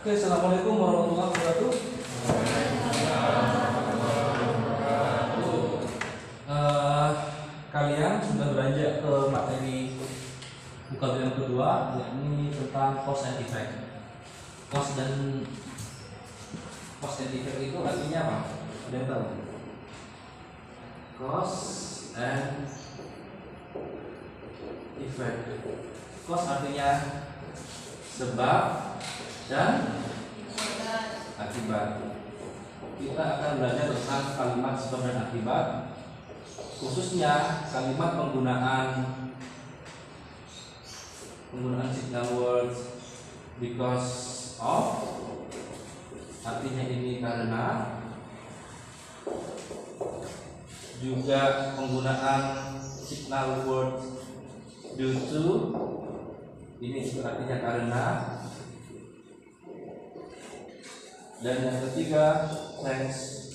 Oke, assalamualaikum warahmatullahi wabarakatuh. Kalian sudah beranjak ke materi buka yang kedua, yakni tentang cause and effect. Cause and effect itu artinya apa? Ada yang tahu? Cause and effect. Cause artinya sebab dan akibat. Kita akan belajar tentang kalimat sebab dan akibat, khususnya kalimat penggunaan signal words because of, artinya ini karena, juga penggunaan signal words due to, ini juga artinya karena, dan yang ketiga thanks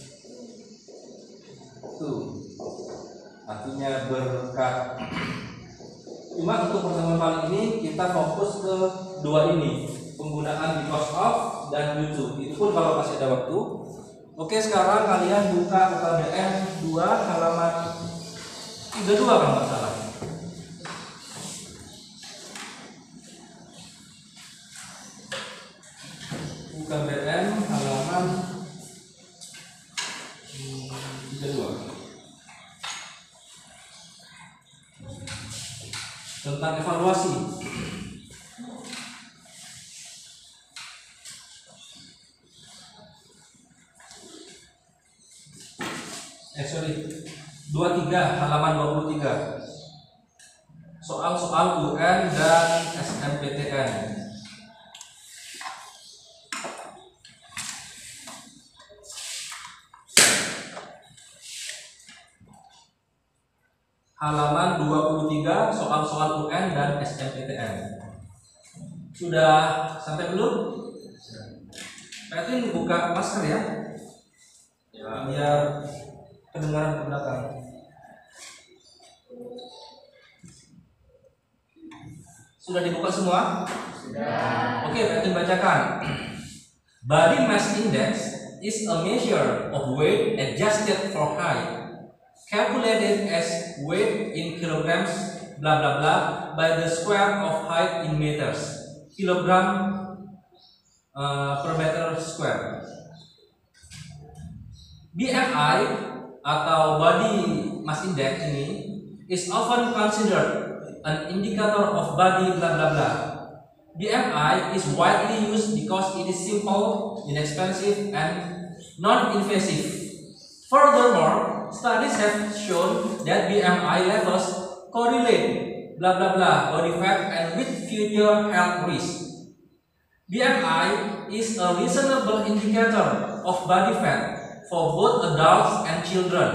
to, artinya berkat. Cuma untuk pertemuan kali ini kita fokus ke dua ini, penggunaan because of dan due to. Itu pun kalau masih ada waktu. Oke, sekarang kalian buka UKBM 2 halaman 32 kalau nggak salah. UKBM halaman 32 tentang evaluasi. Sorry, 23 halaman 23. Soal-soal UN dan SNMPTN. Halaman 23, soal-soal UN dan SNMPTN. Sudah sampai belum? Berarti buka masker ya, biar kedengaran ke belakang. Sudah dibuka semua? Sudah. Oke, berarti bacakan. Body mass index is a measure of weight adjusted for height, calculated as weight in kilograms, blah blah blah, by the square of height in meters, kilogram per meter square. BMI atau body mass index ini is often considered an indicator of body blah blah blah. BMI is widely used because it is simple, inexpensive, and non-invasive. Furthermore, studies have shown that BMI levels correlate blah blah blah body fat and with future health risks. BMI is a reasonable indicator of body fat for both adults and children.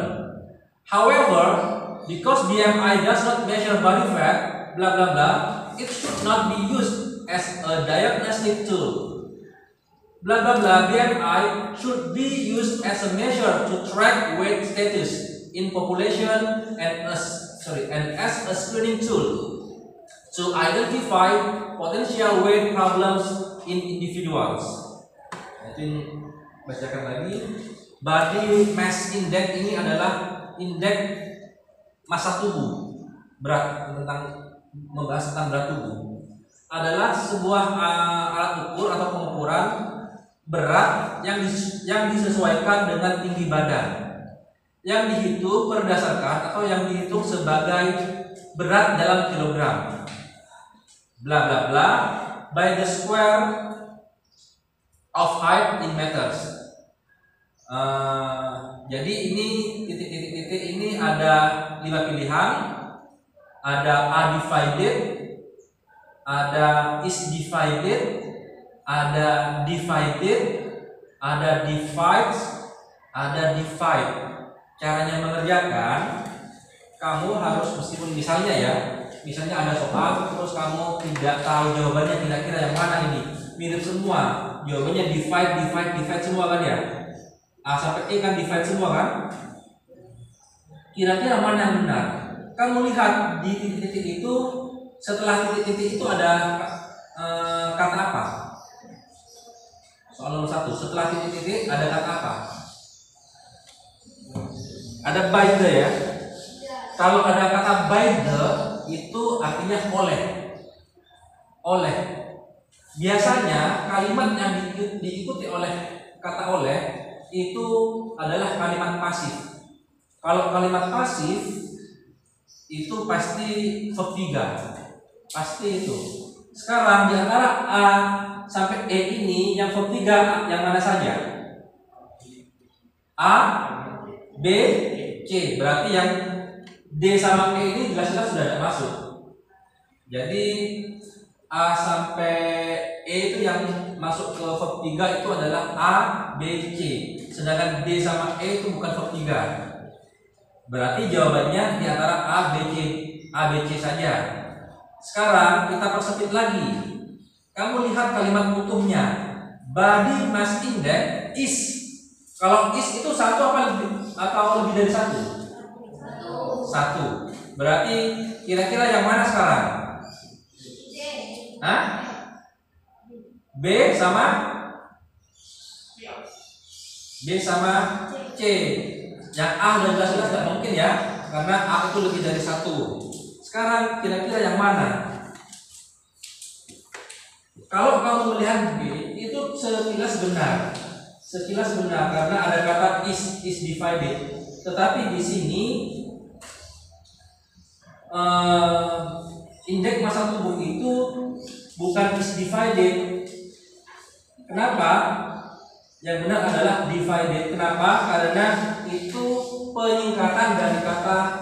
However, because BMI does not measure body fat blah blah blah, it should not be used as a diagnostic tool. Blah blah blah, BMI should be used as a measure to track weight status in population and as a screening tool to identify potential weight problems in individuals. Jadi bacakan lagi. Body mass index ini adalah indeks massa tubuh, berat, tentang membahas tentang berat tubuh. Adalah sebuah alat ukur atau pengukuran berat yang disesuaikan dengan tinggi badan, yang dihitung berdasarkan atau yang dihitung sebagai berat dalam kilogram, bla bla bla, by the square of height in meters. Jadi ini titik-titik ini ada 5 pilihan, ada A divided, ada is divided, ada divided, ada divides, ada divide. Caranya mengerjakan, kamu harus meskipun misalnya ada soal terus kamu tidak tahu jawabannya kira-kira yang mana ini, mirip semua jawabannya, divide semua kan ya. A sampai E kan divide semua kan? Kira-kira mana yang benar? Kamu lihat di titik-titik itu, setelah titik-titik itu ada kata apa? setelah titik-titik ada kata apa? Ada by the ya. Kalau ada kata by the itu artinya oleh. Oleh. Biasanya kalimat yang diikuti oleh kata oleh itu adalah kalimat pasif. Kalau kalimat pasif itu pasti verb 3. Pasti itu. Sekarang di antara A sampai E ini yang verb 3 yang mana saja? A, B, C. Berarti yang D sama E ini jelas-jelas sudah tidak masuk. Jadi A sampai E itu yang masuk ke verb 3 itu adalah A, B, C. Sedangkan D sama E itu bukan verb 3. Berarti jawabannya di antara A, B, C saja. Sekarang kita persempit lagi. Kamu lihat kalimat utuhnya. Body mass index is. Kalau is itu satu atau lebih dari satu? Satu. Berarti kira-kira yang mana sekarang? Hah? B sama C. Yang A udah jelas-jelas tidak mungkin ya, karena A itu lebih dari satu. Sekarang kira-kira yang mana? Kalau kamu melihat B itu sekilas benar karena ada kata is divided. Tetapi di sini indeks massa tubuh itu bukan is divided. Kenapa? Yang benar adalah divided. Kenapa? Karena itu peningkatan dari kata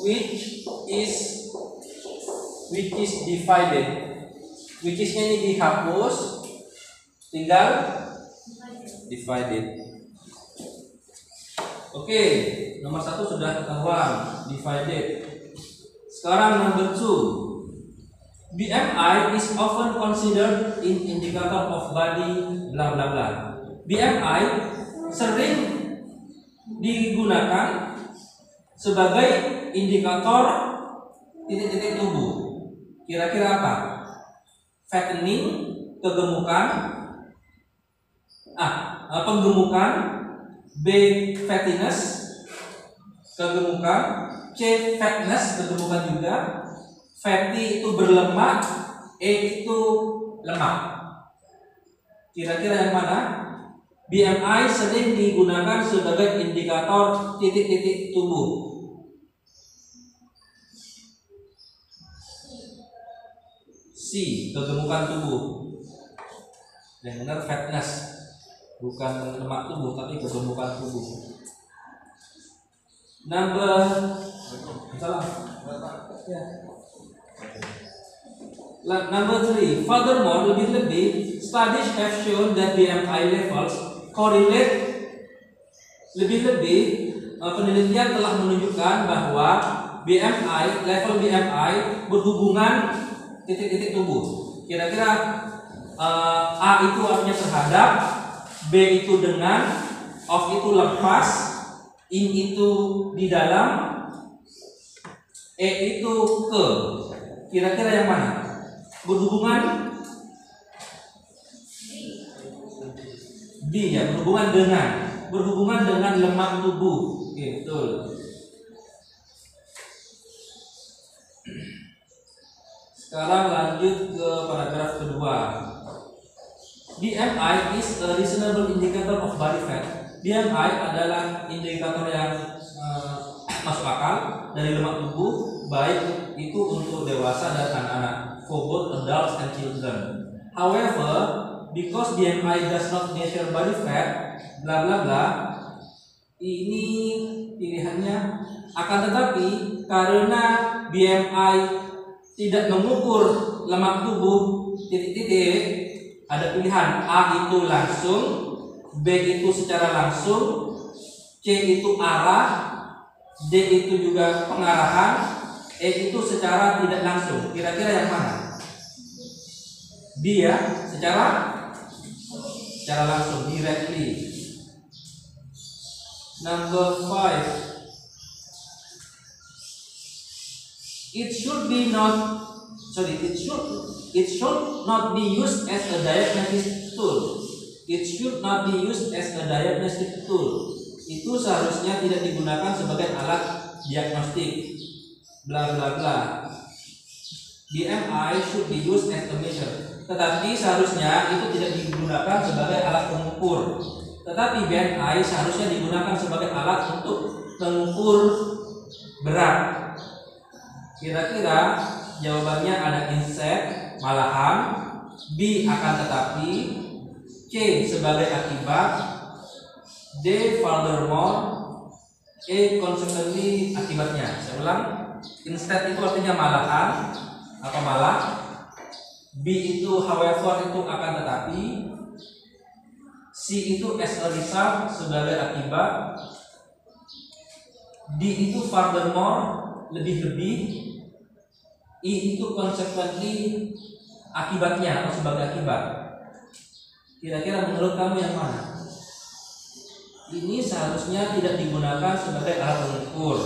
which is divided. Which is-nya ini dihapus, tinggal divided. Oke, nomor 1 sudah ketahuan, divided. Sekarang number 2. BMI is often considered in indicator of body bla bla bla. BMI sering digunakan sebagai indikator titik-titik tubuh. Kira-kira apa? Fattening, kegemukan. Penggemukan. B, fattiness, kegemukan. C, fatness, kegemukan juga. Fatty itu berlemak, E itu lemak. Kira-kira yang mana? BMI sering digunakan sebagai indikator titik-titik tubuh. C, kegemukan tubuh. Yang benar fatness, bukan lemak tubuh tapi kegemukan tubuh. Number 3. Furthermore, lebih-lebih studies have shown that BMI levels correlate. Lebih-lebih penelitian telah menunjukkan bahwa level BMI berhubungan titik-titik tubuh. Kira-kira A itu artinya terhadap, B itu dengan, off itu lepas, in itu di dalam, E itu ke. Kira-kira yang mana? Berhubungan D ya, berhubungan dengan lemak tubuh. Oke, betul. Sekarang lanjut ke paragraf kedua. BMI is a reasonable indicator of body fat. BMI adalah indikator yang masuk akal dari lemak tubuh, baik itu untuk dewasa dan anak-anak, for both adults and children. However, because BMI does not measure body fat, bla bla bla, ini pilihannya. Akan tetapi karena BMI tidak mengukur lemak tubuh titik-titik, ada pilihan. A itu langsung, B itu secara langsung, C itu arah, D itu juga pengarahan, E itu secara tidak langsung. Kira-kira yang mana? D ya, secara langsung, directly. Number 5. It it should not be used as a diagnostic tool. It should not be used as a diagnostic tool. Itu seharusnya tidak digunakan sebagai alat diagnostik. Bla bla bla. BMI should be used as a measure. Tetapi seharusnya itu tidak digunakan sebagai alat pengukur. Tetapi BMI seharusnya digunakan sebagai alat untuk mengukur berat. Kira-kira jawabannya ada instead, malahan, B akan tetapi, C sebagai akibat, D furthermore, E consequently akibatnya. Saya ulang, instead itu artinya malahan atau malah, B itu however itu akan tetapi, C itu as a result sebagai akibat, D itu furthermore lebih-lebih, I itu consequently akibatnya atau sebagai akibat. Kira-kira menurut kamu yang mana? Ini seharusnya tidak digunakan sebagai alat pengukur.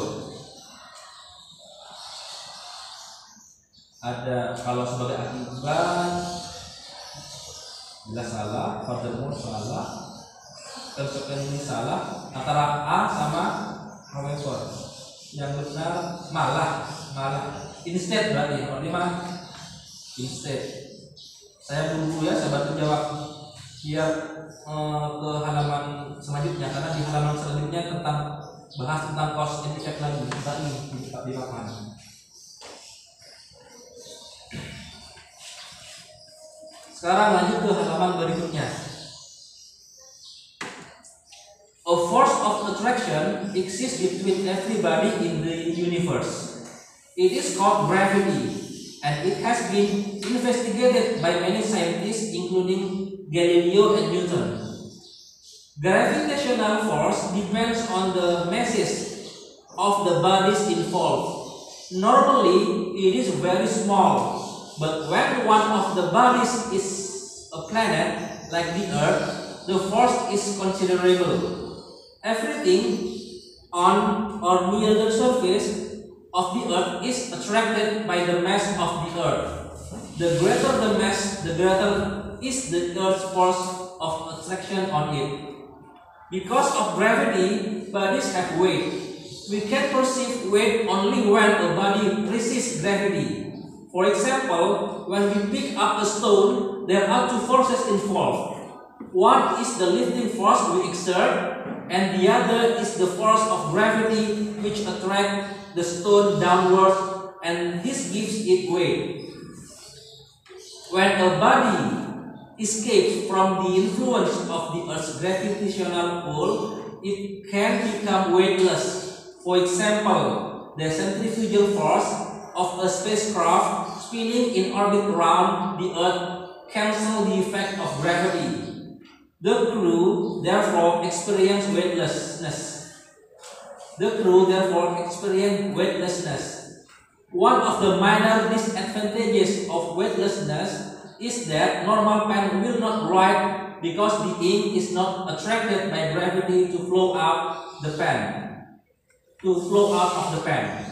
Ada kalau sebagai akibat jelas salah, furthermore salah, consequently salah, antara A sama however. Yang benar malah. Instead berarti nomor 5 instead. Saya buru-buru ya, saya bantu jawab biar ke halaman selanjutnya, karena di halaman selanjutnya bahas tentang cause and effect lagi. Kita ini di papan. Sekarang lanjut ke halaman berikutnya. A force of attraction exists between everybody in the universe. It is called gravity, and it has been investigated by many scientists including Galileo and Newton. Gravitational force depends on the masses of the bodies involved. Normally, it is very small, but when one of the bodies is a planet like the Earth, the force is considerable. Everything on or near the surface of the Earth is attracted by the mass of the Earth. The greater the mass, the greater is the Earth's force of attraction on it. Because of gravity, bodies have weight. We can perceive weight only when a body resists gravity. For example, when we pick up a stone, there are two forces involved. One is the lifting force we exert, and the other is the force of gravity which attracts the stone downward, and this gives it weight. When a body escapes from the influence of the Earth's gravitational pull, it can become weightless. For example, the centrifugal force of a spacecraft spinning in orbit around the Earth cancels the effect of gravity. The crew therefore experience weightlessness. One of the minor disadvantages of weightlessness is that normal pen will not write because the ink is not attracted by gravity to flow out of the pen.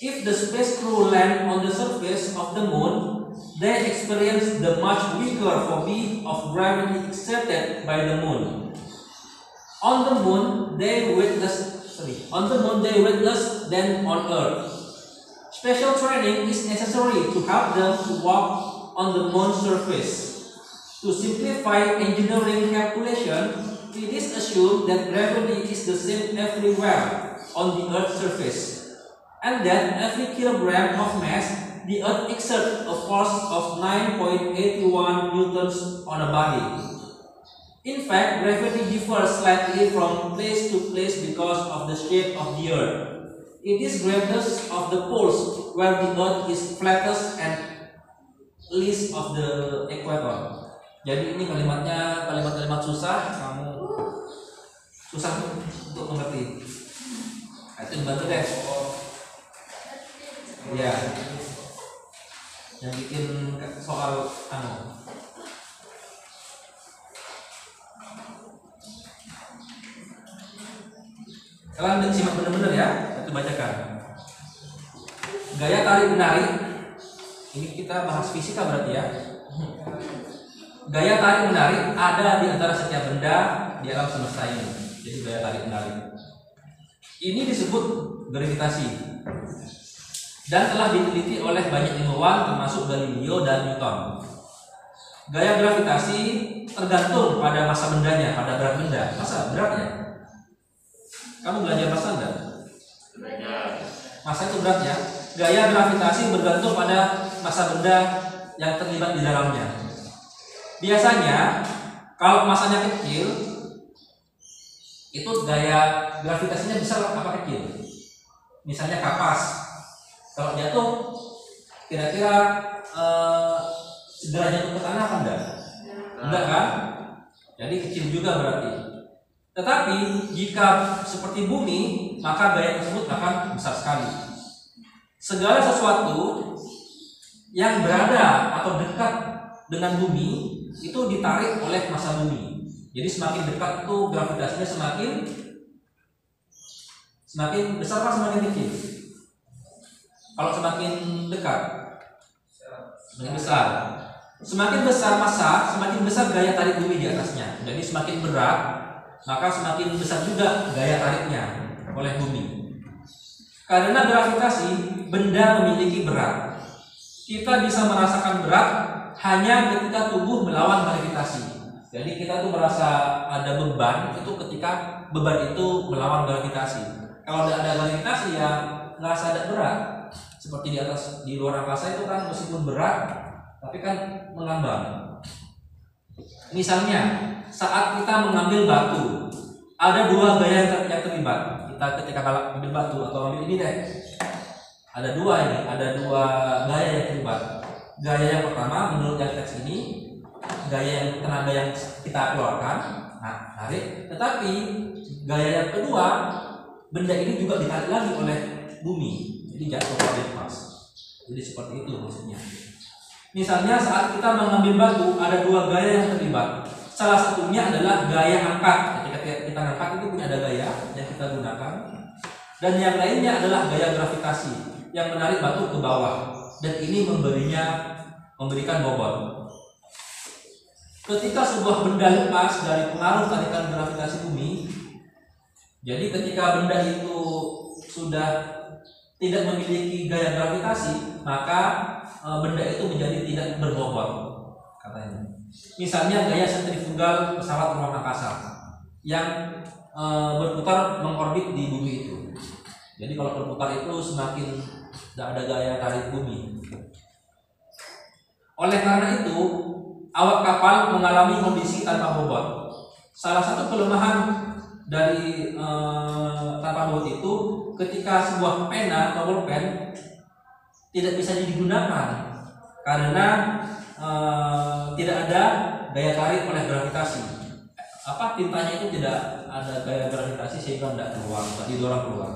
If the space crew land on the surface of the moon, they experience the much weaker force of gravity exerted by the moon. On the moon, they weightless than on Earth. Special training is necessary to help them to walk on the moon's surface. To simplify engineering calculation, it is assumed that gravity is the same everywhere on the Earth's surface, and that every kilogram of mass, the Earth exerts a force of 9.81 newtons on a body. In fact, gravity differs slightly from place to place because of the shape of the Earth. It is greatest of the poles where the Earth is flattest and least of the equator. Jadi ini kalimat-kalimat susah, kamu susah untuk mengerti. Itu dibantu deh. Ya, yang bikin soal kalian simak benar-benar ya, itu bacakan. Gaya tarik menarik Ini kita bahas fisika berarti ya. Gaya tarik menarik ada di antara setiap benda di alam semesta ini. Jadi gaya tarik menarik ini disebut gravitasi dan telah diteliti oleh banyak ilmuwan termasuk Galileo dan Newton. Gaya gravitasi tergantung pada massa bendanya, pada berat benda. Masa beratnya? Kamu belajar massa enggak? Massa itu beratnya. Gaya gravitasi bergantung pada massa benda yang terlibat di dalamnya. Biasanya kalau massanya kecil, itu gaya gravitasinya besar apa kecil? Misalnya kapas, kalau jatuh kira-kira segera jatuh ke tanah apa enggak? Enggak kan? Jadi kecil juga berarti. Tetapi jika seperti bumi, maka gaya tersebut akan besar sekali. Segala sesuatu yang berada atau dekat dengan bumi itu ditarik oleh massa bumi. Jadi semakin dekat itu gravitasinya semakin besar apa semakin kecil? Kalau semakin dekat, semakin besar. Semakin besar massa, semakin besar gaya tarik bumi di atasnya. Jadi semakin berat, maka semakin besar juga gaya tariknya oleh bumi. Karena gravitasi, benda memiliki berat. Kita bisa merasakan berat hanya ketika tubuh melawan gravitasi. Jadi kita tuh merasa ada beban itu ketika beban itu melawan gravitasi. Kalau tidak ada gravitasi ya ngerasa ada berat. Seperti di luar angkasa itu kan meskipun berat tapi kan mengambang. Misalnya saat kita mengambil batu, ada dua gaya yang terlibat. Kita ketika ambil batu atau ambil ini deh, ada dua gaya yang terlibat. Gaya yang pertama menurut yang teks ini, gaya yang tenaga yang kita keluarkan, tarik. Tetapi gaya yang kedua, benda ini juga ditarik lagi oleh bumi, jadi jatuh ke lepas. Jadi seperti itu maksudnya. Misalnya saat kita mengambil batu, ada dua gaya yang terlibat. Salah satunya adalah gaya angkat. Ketika kita angkat itu punya ada gaya yang kita gunakan. Dan yang lainnya adalah gaya gravitasi yang menarik batu ke bawah. Dan ini memberikan bobot. Ketika sebuah benda lepas dari pengaruh tarikan gravitasi bumi, jadi ketika benda itu sudah tidak memiliki gaya gravitasi, maka benda itu menjadi tidak berbobot, katanya. Misalnya gaya sentrifugal pesawat ruang angkasa yang berputar mengorbit di bumi itu. Jadi kalau berputar itu semakin tidak ada gaya tarik bumi. Oleh karena itu, awak kapal mengalami kondisi tanpa bobot. Salah satu kelemahan dari tanpa bobot itu ketika sebuah pena atau bolpen tidak bisa digunakan karena tidak ada daya tarik oleh gravitasi. Tintanya itu tidak ada gaya gravitasi sehingga tidak keluar, tidak didorong keluar.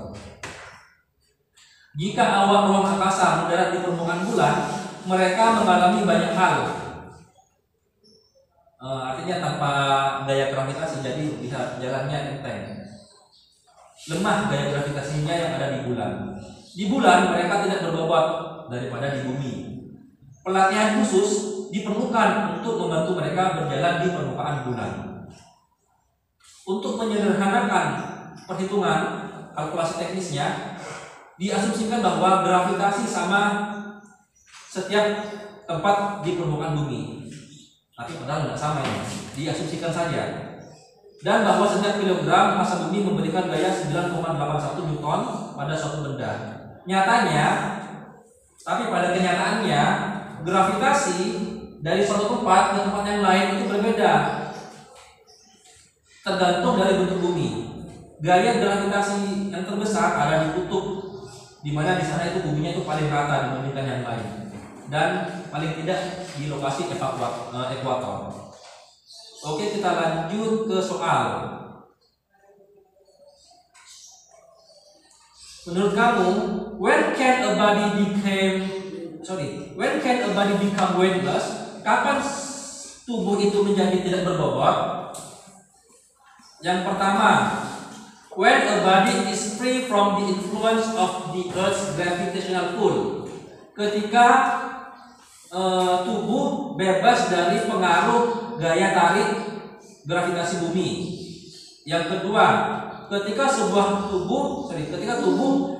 Jika awak ruang angkasa mendarat di permukaan bulan, mereka mengalami banyak hal. Artinya tanpa gaya gravitasi, jadi bisa jalannya enteng. Lemah gaya gravitasinya yang ada di bulan. Di bulan mereka tidak berbobot daripada di bumi. Pelatihan khusus diperlukan untuk membantu mereka berjalan di permukaan bulan. Untuk menyederhanakan perhitungan kalkulasi teknisnya, diasumsikan bahwa gravitasi sama setiap tempat di permukaan bumi. Tapi padahal tidak sama ini, diasumsikan saja. Dan bahwa setiap kilogram massa bumi memberikan gaya 9,81 Newton pada suatu benda. Nyatanya, tapi pada kenyataannya, gravitasi dari suatu tempat ke tempat yang lain itu berbeda, tergantung dari bentuk bumi. Gaya gravitasi yang terbesar ada di kutub, di mana di sana itu buminya itu paling rata dibandingkan yang lain, dan paling tidak di lokasi ekuator. Oke, kita lanjut ke soal. Menurut kamu, when can a body become weightless? Kapan tubuh itu menjadi tidak berbobot? Yang pertama, when a body is free from the influence of the Earth's gravitational pull. Ketika tubuh bebas dari pengaruh gaya tarik gravitasi bumi. Yang kedua, ketika tubuh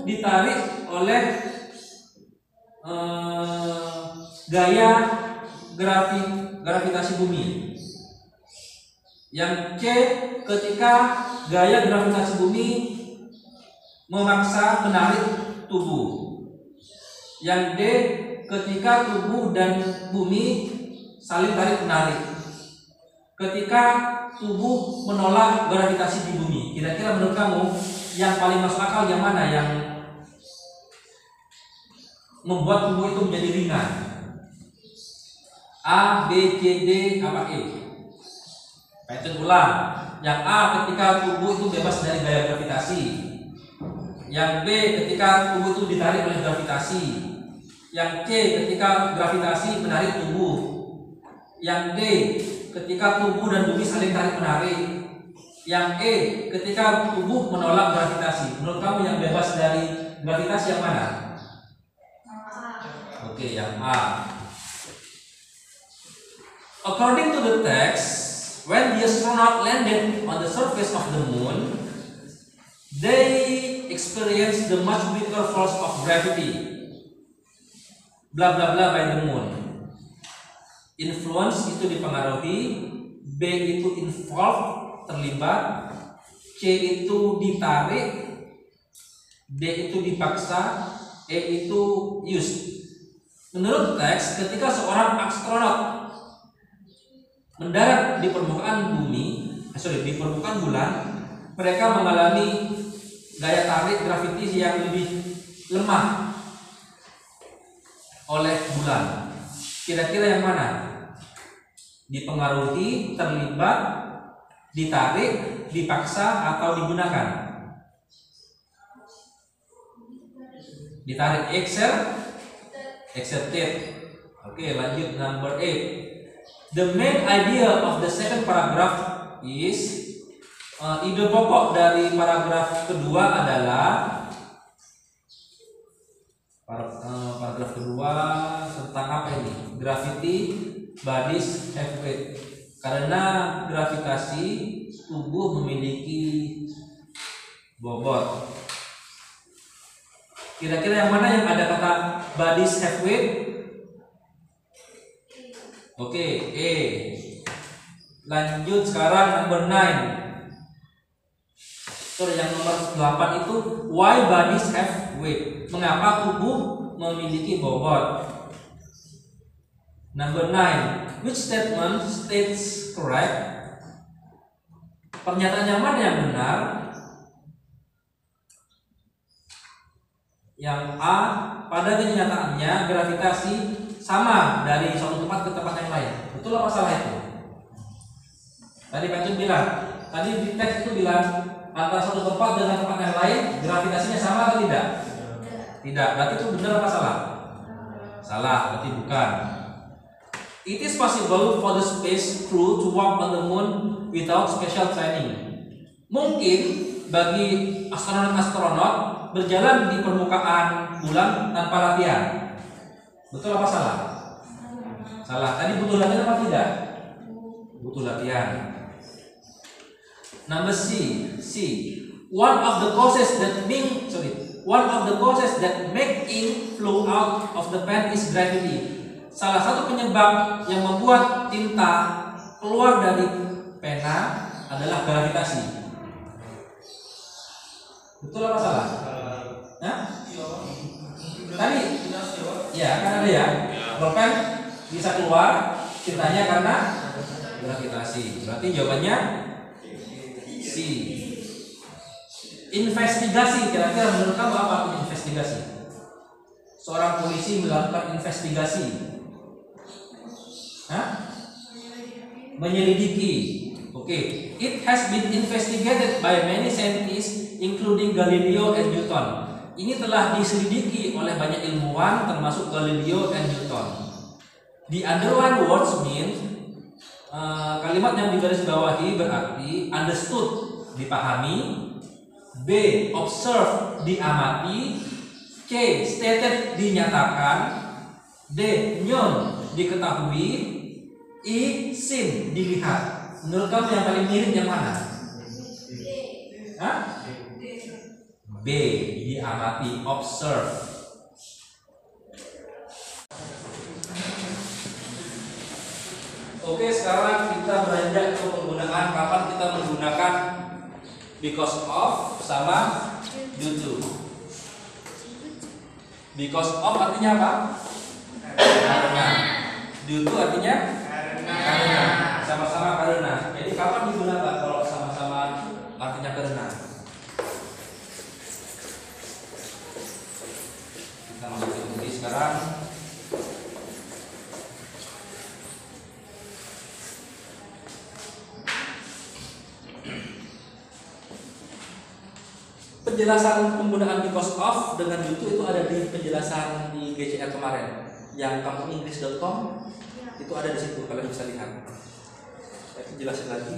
ditarik oleh gaya gravitasi bumi. Yang C, ketika gaya gravitasi bumi memaksa menarik tubuh. Yang D, ketika tubuh dan bumi saling tarik menarik. Ketika tubuh menolak gravitasi di bumi. Kira-kira menurut kamu yang paling masuk akal yang mana, yang membuat tubuh itu menjadi ringan? A, B, C, D, apa E? Pancen ulang. Yang A, ketika tubuh itu bebas dari gaya gravitasi. Yang B, ketika tubuh itu ditarik oleh gravitasi. Yang C, ketika gravitasi menarik tubuh. Yang D, ketika tubuh dan bumi saling tarik menarik. Yang E, ketika tubuh menolak gravitasi. Menurut kamu yang bebas dari gravitasi yang mana? Oke, yang A. According to the text, when the astronaut landed on the surface of the moon, they experienced the much weaker force of gravity, bla bla bla, by the moon. Influence itu dipengaruhi, B itu involved, terlibat, C itu ditarik, D itu dipaksa, E itu used. Menurut teks, ketika seorang astronot mendarat di permukaan di permukaan bulan, mereka mengalami gaya tarik gravitasi yang lebih lemah oleh bulan. Kira-kira yang mana? Dipengaruhi, terlibat, ditarik, dipaksa, atau digunakan? Ditarik, accepted. Oke, lanjut number 8. The main idea of the second paragraph is, ide pokok dari paragraf kedua adalah, paragraf kedua tentang apa ini? Gravity bodies have weight. Karena gravitasi tubuh memiliki bobot. Kira-kira yang mana yang ada kata bodies have weight? Oke, E. Lanjut sekarang number 9. Yang nomor 8 itu, why bodies have weight? Mengapa tubuh memiliki bobot? Number 9. Which statement states correct? Pernyataan yang mana yang benar? Yang A, pada kenyataannya gravitasi sama dari suatu tempat ke tempat yang lain. Betul apa salah itu? Tadi Pancun bilang, tadi di teks itu bilang antara suatu tempat dengan tempat yang lain gravitasinya sama atau tidak? Tidak. Berarti itu benar apa salah? Salah, berarti bukan. It is possible for the space crew to walk on the moon without special training. Mungkin bagi astronot berjalan di permukaan bulan tanpa latihan. Betul apa salah? Salah. Tadi butuh latihan apa tidak? Butuh latihan. Number C. One of the causes that make ink flow out of the pen is gravity. Salah satu penyebab yang membuat tinta keluar dari pena adalah gravitasi. Betul apa salah? Hah? Tadi ya kan ada ya, bolpen bisa keluar tintanya karena gravitasi. Berarti jawabannya C. Investigasi, kira-kira menurut kamu apa artinya investigasi? Seorang polisi melakukan investigasi. Menyelidiki. Oke. It has been investigated by many scientists including Galileo and Newton. Ini telah diselidiki oleh banyak ilmuwan termasuk Galileo dan Newton. The underlined words mean, kalimat yang digarisbawahi berarti understood, dipahami, B, observe, diamati, C, stated, dinyatakan, D, known, diketahui, I, seen, dilihat. Menurut kamu yang paling mirip yang mana? Hah? B, diamati, observe. Oke, sekarang kita beranjak ke penggunaan. Kapan kita menggunakan because of sama due to. Because of artinya apa? Karena. Due to artinya karena. Sama-sama karena. Jadi kapan digunakan kalau sama-sama artinya karena? Kita masuk ke buku sekarang. Penjelasan penggunaan because of dengan due to itu ada di penjelasan di GCR kemarin. Yang kampunginggris.com itu ada di situ, kalian bisa lihat. Saya jelasin lagi.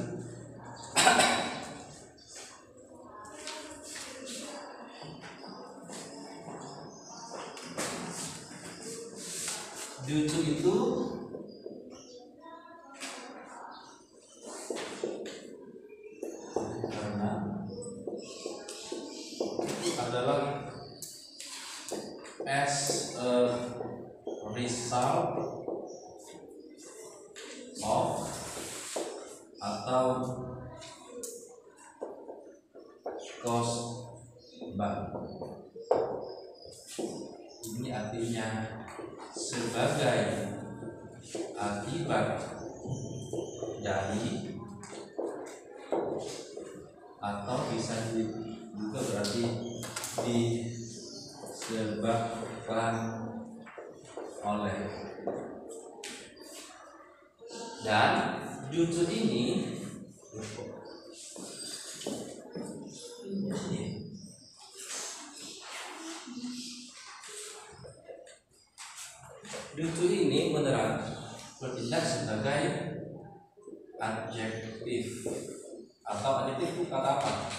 Due to itu karena adalah as a result of atau caused by. Ini artinya sebagai akibat dari, atau bisa juga berarti disebabkan oleh. Dan due to ini bertindak sebagai adjektif. Atau adjektif itu kata apa?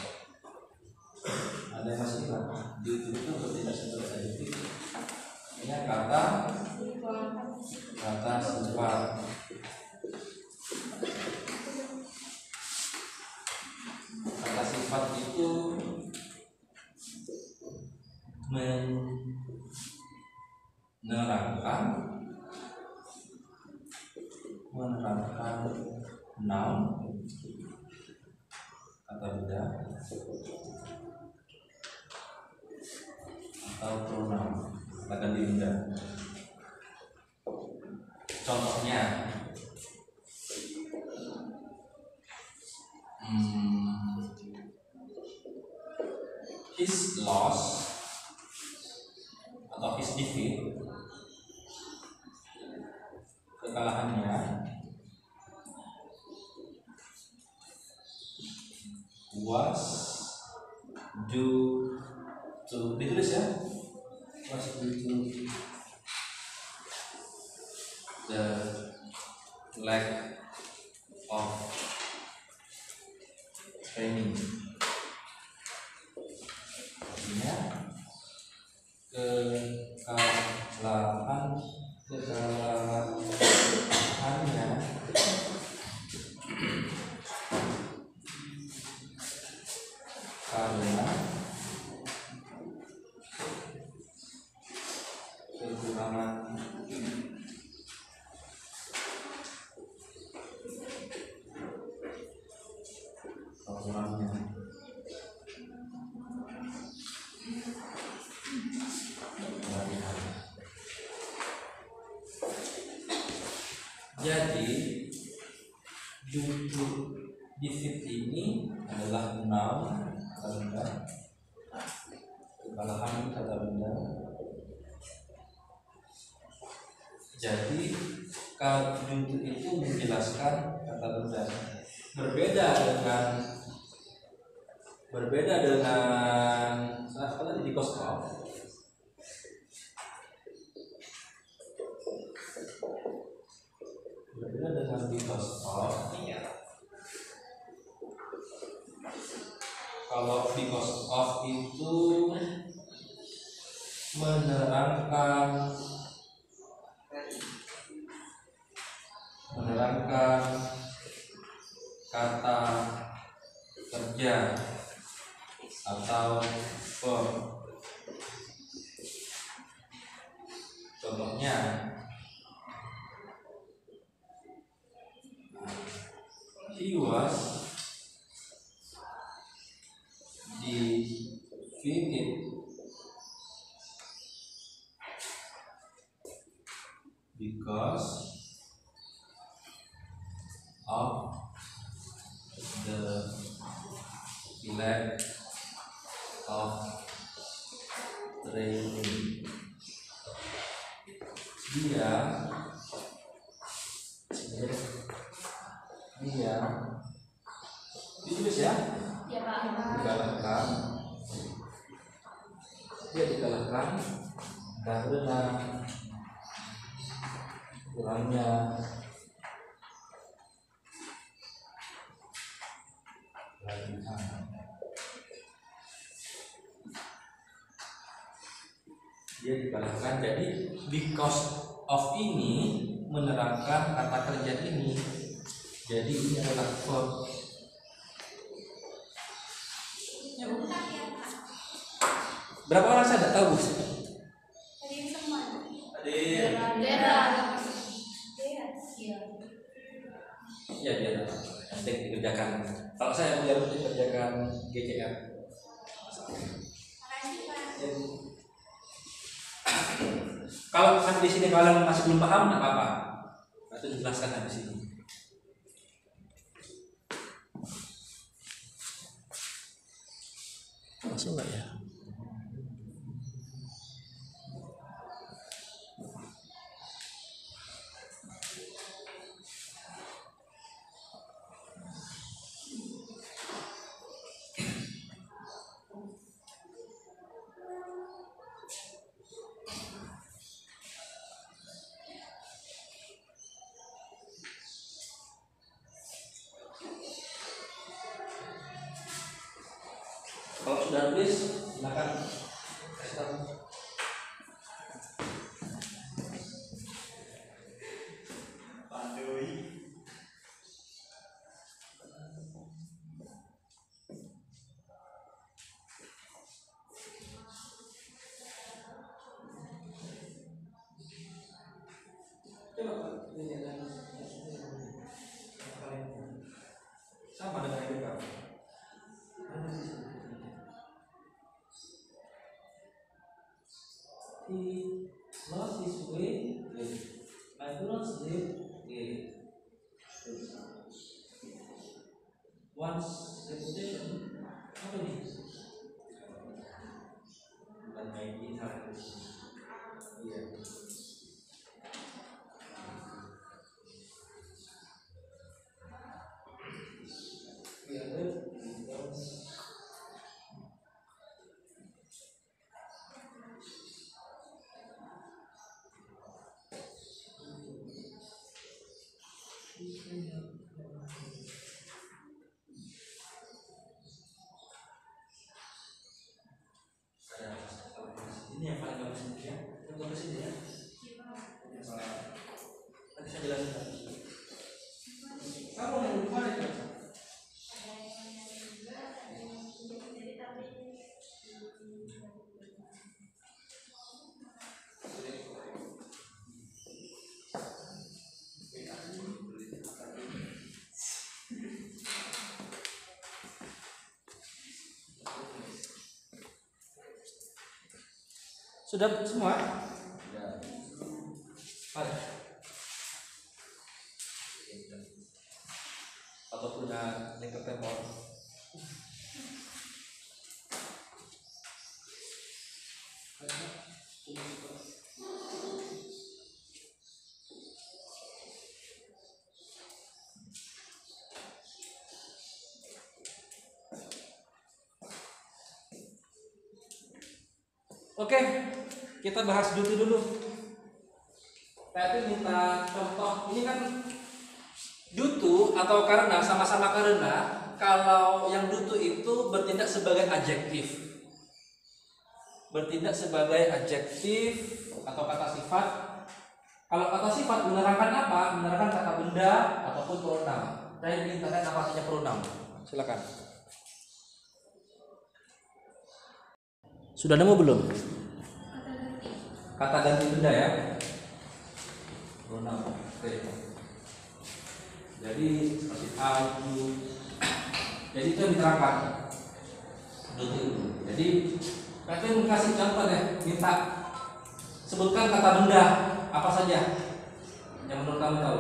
Ada yang masih ingat? Due to itu bertindak sebagai adjektif. Ini kata sifat. Kata sifat itu menerangkan noun, kata benda, atau pronoun, kata ganti benda. Contohnya, his loss atau his defeat, kekalahannya, was due to, ditulis ya, was due to the lack of training. Artinya kekalahannya karena kekurangan Jadi defeat ini adalah noun, kata benda, kekalahan, kata benda. Jadi kalau itu menjelaskan kata benda. Berbeda dengan apa tadi di because of. Berbeda dengan because of. Kalau because of itu menerangkan menggunakan kata kerja atau verb. Contohnya, he was defeated because of the lack of training. Dia ditulis ya? Ya Pak. Dia dikalahkan karena kurangnya latihan. Dia dikalahkan, jadi because of ini menerangkan kata kerja ini. Jadi ini adalah verb. Berapa orang saya tidak tahu? Ya dia nanti dikerjakan. Kalau saya punya rutin kerjakan GCR. Kalau sampai di sini kalian masih belum paham, tidak apa-apa. Itu dijelaskan habis ini. Masuk nggak ya? Kalau sudah tulis, silakan kasih tahu. Sama dengan itu kamu. He lost his way. I do not sleep. Once reputation. Apa ini? Bukan main harus. Iya. Ini yang paling bagus ya. Yang bagus ini ya. Nanti saya jelaskan. Kamu yang lupa ya? Sudah semua? Ya. Atau punya link tempor. Oke, kita bahas duty dulu. Tapi minta contoh. Ini kan dutu atau karena, sama-sama karena. Kalau yang dutu itu bertindak sebagai adjektif. Bertindak sebagai adjektif atau kata sifat Kalau kata sifat menerangkan apa? Menerangkan kata benda ataupun pronoun. Saya ingin tanya apa artinya pronoun. Silakan. Sudah nemu belum? Kata ganti benda ya. Pronoun. Oke. Jadi seperti aku. Jadi itu yang diterangkan. Jadi kalian kasih contoh deh, minta sebutkan kata benda apa saja yang menurut kamu tahu.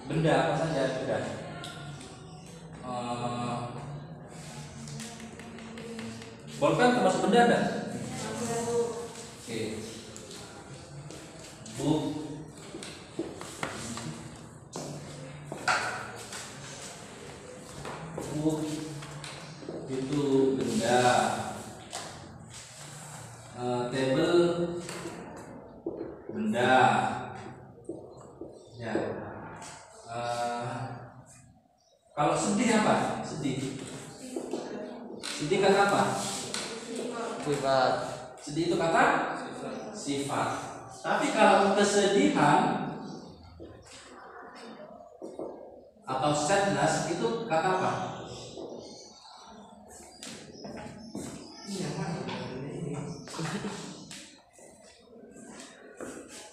Benda apa saja benda? Bolpen termasuk benda enggak? Oke. Book. Book itu benda. Table benda. Ya. Kalau sedih apa? Sedih. Sedih kata apa? Sifat. Sedih itu kata sifat. Tapi kalau kesedihan atau sadness itu kata apa?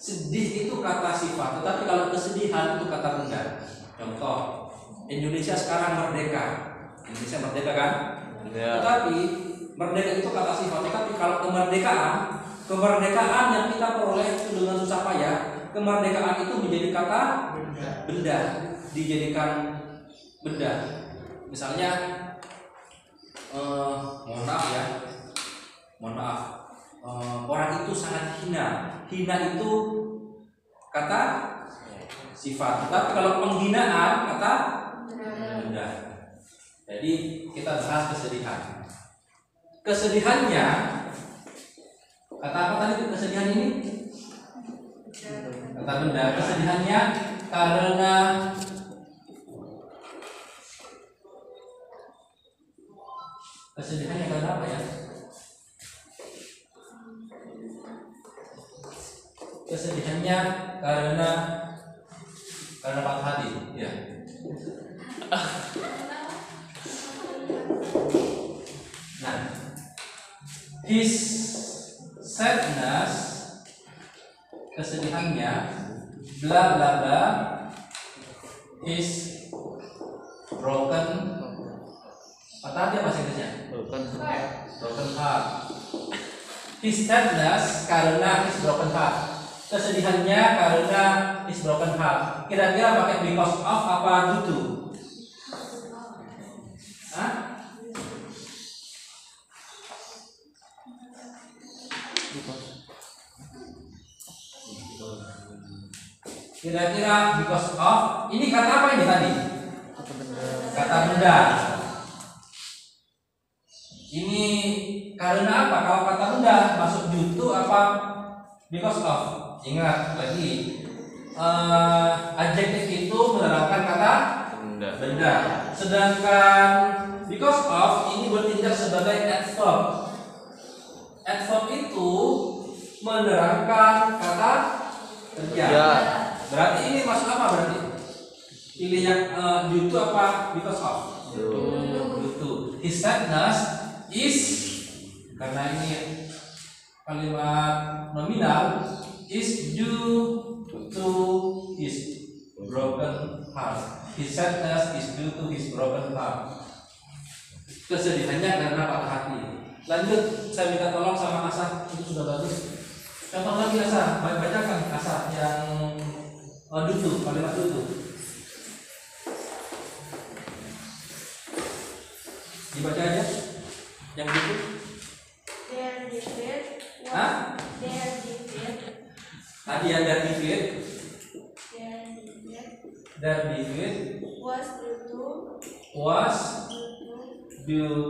Sedih itu kata sifat, tetapi kalau kesedihan itu kata benda. Contoh, Indonesia sekarang merdeka. Indonesia merdeka kan? Ya. Tetapi merdeka itu kata sifat. Tetapi kalau kemerdekaan yang kita peroleh itu dengan susah payah, kemerdekaan itu menjadi kata benda, dijadikan benda. Misalnya, mohon maaf, orang itu sangat hina. Hina itu kata sifat. Tapi kalau penghinaan kata benda. Jadi kita bahas kesedihan. Kesedihannya kata apa tadi kesedihan ini? Kata benda. Kesedihannya karena apa ya? Kesedihannya karena patah hati, ya. Nah, his sadness, kesedihannya, bla bla bla, his broken, patah hati apa Inggrisnya? Broken heart. His sadness karena his broken heart. Kesedihannya karena his broken heart. Kira-kira pakai because of apa due to? Hah? Kira-kira because of. Ini kata apa ini tadi? Kata benda. Ini karena apa? Kalau kata benda masuk due to apa because of? Ingat lagi, adjektif itu menerangkan kata benda. Sedangkan because of ini bertindak sebagai adverb. Adverb itu menerangkan kata kerja. Berarti ini masuk apa berarti? Pilih yang due to apa because of? Due to. His sadness is, karena ini kalimat nominal, is due to his broken heart. His sadness is due to his broken heart. Kesedihannya karena patah hati. Lanjut, saya minta tolong sama Asa, itu sudah bagus. Contoh lagi Asa, bacakan Asa yang due to, kalimat due to. Dibaca aja yang due to. Hah? Tadi yang dari David was due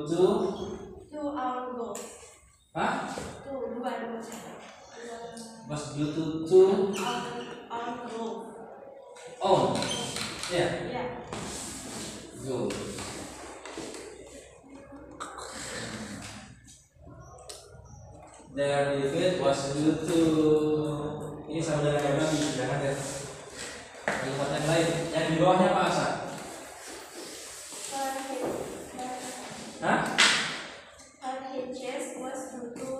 to our goal. Hah? Was due to Our goal. oh ya Yeah. go. David was due to Ini sama dengan yang tadi, jangan ya. Kalimat yang lain, yang di bawahnya apa Asa? Hah? Her chest was due to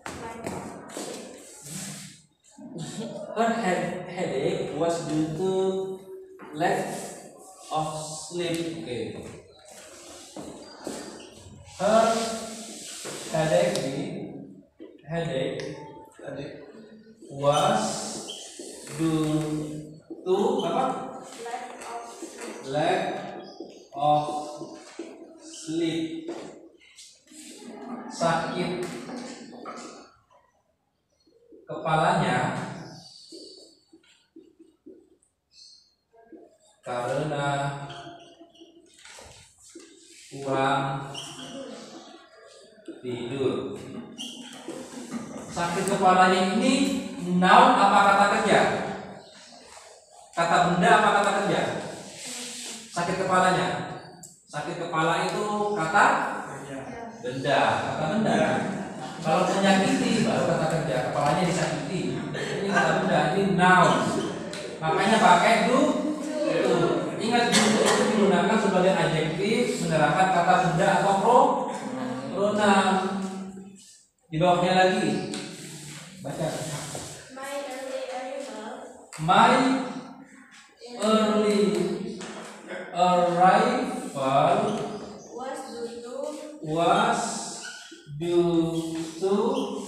lack of sleep. Her headache was due to lack of sleep. Oke. Her headache was due to apa? Lack of sleep. Sakit kepalanya karena kurang tidur. Sakit kepalanya ini noun apa kata kerja? Kata benda apa kata kerja? Sakit kepalanya. Sakit kepala itu kata benda. Kata benda. Kalau menyakiti baru kata kerja. Kepalanya disakiti. Ini kata benda. Ini noun. Makanya pakai do. Ingat do itu digunakan sebagai adjektif menerangkan kata benda atau pronoun. Di bawahnya lagi. Baca. My early arrival was due to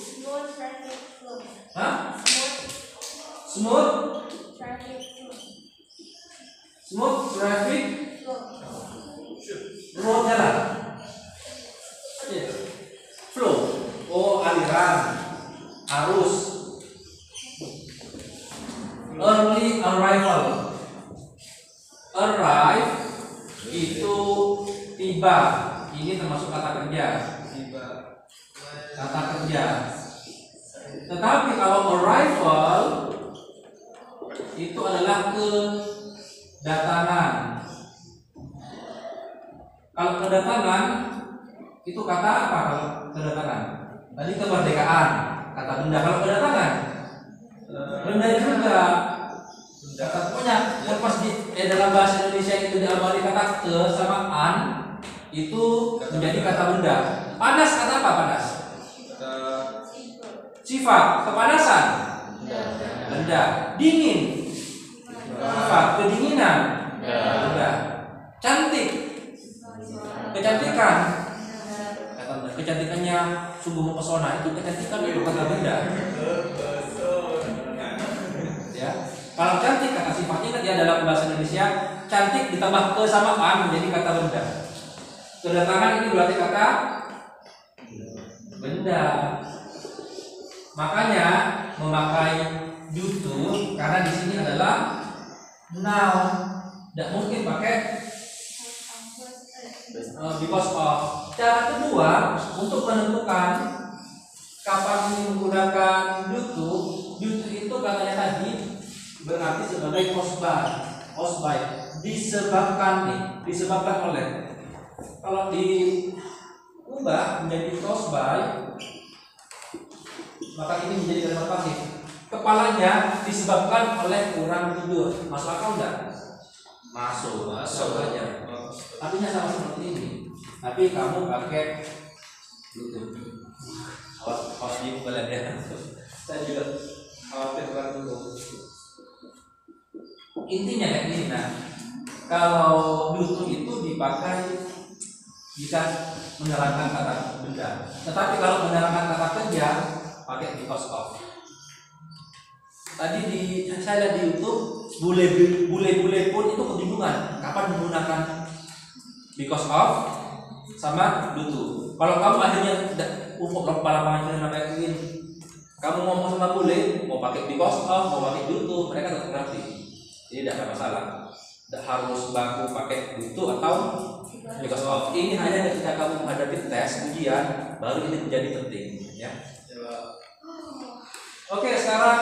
Smooth traffic flow. Hah? Smooth Smooth traffic flow. smooth traffic Flow. road jalan. Flow. Oh, aliran, arus. Early arrival. Arrive itu tiba. Ini termasuk kata kerja. Kata kerja. Tetapi kalau arrival itu adalah kedatangan. Kalau kedatangan itu kata apa? Kalau kedatangan tadi kemerdekaan, kata benda. Kalau kedatangan benda juga. Kata pokoknya lepas dalam bahasa Indonesia itu diawali kata ke sama an itu menjadi kata benda. Panas kata apa panas? Sifat kepanasan. Benda. Dingin. Sifat kedinginan. Benda. Cantik. Kecantikan. Kata benda. Kecantikannya sungguh mempesona, itu kecantikan itu kata benda. Ya. Kalau cantik kata sifatnya kan dia dalam bahasa Indonesia cantik ditambah ke sama an menjadi kata benda. Kedatangan ini berarti kata benda. Makanya memakai due to karena di sini adalah noun. Tidak mungkin pakai because of. Cara kedua untuk menentukan kapan ini menggunakan due to itu katanya tadi berarti sebagai caused by disebabkan nih, disebabkan oleh. Kalau diubah menjadi caused by maka ini menjadi kalimat pasif. Kepalanya disebabkan oleh kurang tidur. Masuk akal enggak? Masuk aja. Artinya sama seperti ini. Tapi kamu pakai YouTube. Awas di kalian ya. Saya juga khawatir kurang tidur. Intinya kayak gini. Nah, kalau dulu itu dipakai bisa menerangkan kata benda. Tetapi kalau menerangkan kata kerja pakai because of. Tadi saya lihat di YouTube bule-bule pun itu kebingungan kapan menggunakan because of sama due to. Kalau kamu akhirnya untuk lapangan film kayak gini, kamu ngomong sama bule mau pakai because of, mau pakai due to, mereka tetap ngerti. Jadi tidak ada masalah. Tidak harus baku pakai due to atau because of. Ini hanya ketika kamu menghadapi tes ujian baru ini menjadi penting, ya. Oke, sekarang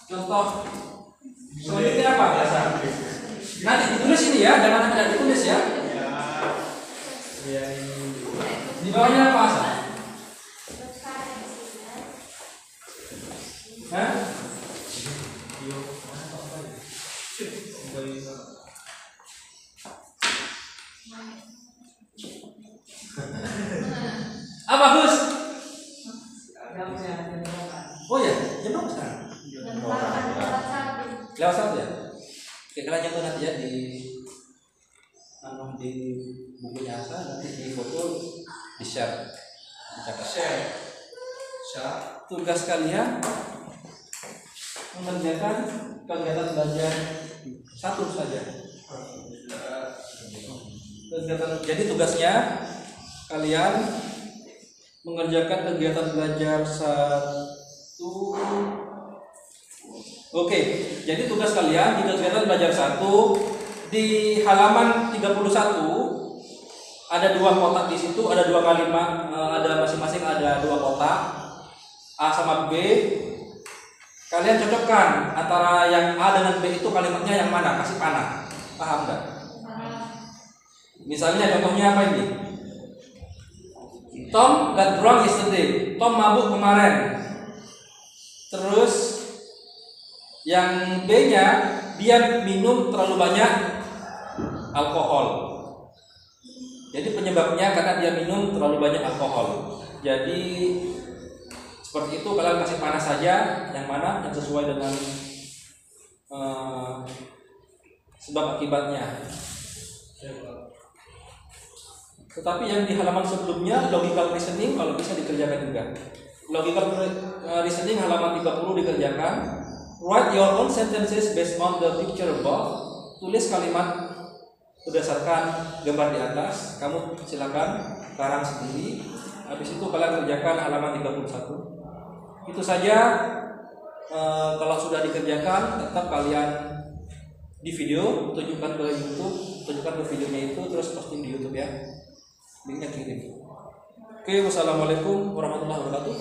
contoh selanjutnya apa? Nanti ditulis ini ya, jangan tidak ditulis ya. Di bawahnya apa asal? Hah? Ah, bagus. Oh ya, jam berapa sekarang? Lewat 1 ya? Oke, kalian nyentuh nanti ya di bukunya Asa, nanti di foto, di share, dicatat. Share. Tugas kalian mengerjakan kegiatan belajar 1 saja. Jadi tugasnya kalian mengerjakan kegiatan belajar 1. Oke, jadi tugas kalian di kegiatan belajar 1 di halaman 31 ada 2 kotak di situ, ada 2 kalimat, ada masing-masing ada 2 kotak A sama B. Kalian cocokkan antara yang A dengan B itu kalimatnya yang mana, kasih panah. Paham nggak? Misalnya contohnya apa ini? Tom got drunk yesterday. Tom mabuk kemarin. Terus yang B-nya, dia minum terlalu banyak alkohol. Jadi penyebabnya karena dia minum terlalu banyak alkohol. Jadi seperti itu, kalian kasih panah saja yang mana yang sesuai dengan sebab akibatnya. Tetapi yang di halaman sebelumnya logical reasoning kalau bisa dikerjakan juga. Logical reasoning halaman 30 dikerjakan. Write your own sentences based on the picture above. Tulis kalimat berdasarkan gambar di atas. Kamu silakan karang sendiri. Habis itu kalian kerjakan halaman 31. Itu saja. Kalau sudah dikerjakan, tetap kalian di video, tunjukkan ke YouTube, tunjukkan ke videonya itu, terus posting di YouTube ya. Linknya kirim. Oke, wassalamualaikum warahmatullahi wabarakatuh.